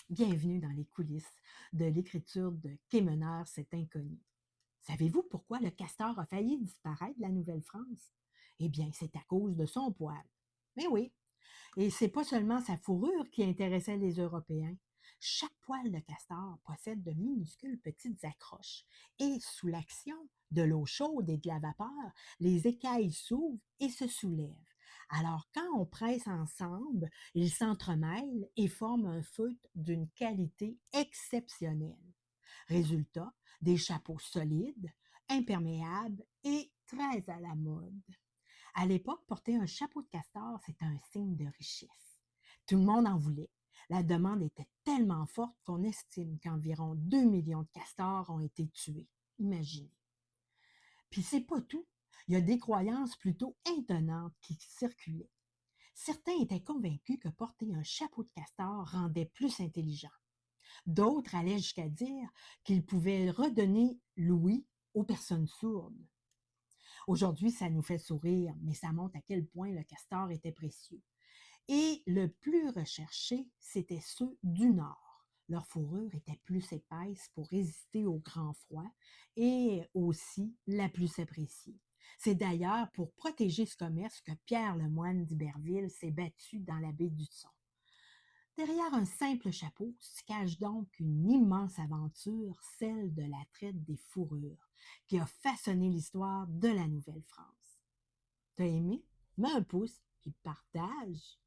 Bienvenue dans les coulisses de l'écriture de Quémeneur, cet inconnu. Savez-vous pourquoi le castor a failli disparaître de la Nouvelle-France? Eh bien, c'est à cause de son poil. Mais oui, et c'est pas seulement sa fourrure qui intéressait les Européens. Chaque poil de castor possède de minuscules petites accroches et sous l'action de l'eau chaude et de la vapeur, les écailles s'ouvrent et se soulèvent. Alors quand on presse ensemble, ils s'entremêlent et forment un feutre d'une qualité exceptionnelle. Résultat, des chapeaux solides, imperméables et très à la mode. À l'époque, porter un chapeau de castor, c'était un signe de richesse. Tout le monde en voulait. La demande était tellement forte qu'on estime qu'environ 2 millions de castors ont été tués. Imaginez. Puis c'est pas tout. Il y a des croyances plutôt étonnantes qui circulaient. Certains étaient convaincus que porter un chapeau de castor rendait plus intelligent. D'autres allaient jusqu'à dire qu'il pouvait redonner l'ouïe aux personnes sourdes. Aujourd'hui, ça nous fait sourire, mais ça montre à quel point le castor était précieux. Et le plus recherché, c'était ceux du Nord. Leur fourrure était plus épaisse pour résister au grand froid et aussi la plus appréciée. C'est d'ailleurs pour protéger ce commerce que Pierre Lemoine d'Iberville s'est battu dans la baie du Son. Derrière un simple chapeau se cache donc une immense aventure, celle de la traite des fourrures, qui a façonné l'histoire de la Nouvelle-France. T'as aimé? Mets un pouce, puis partage!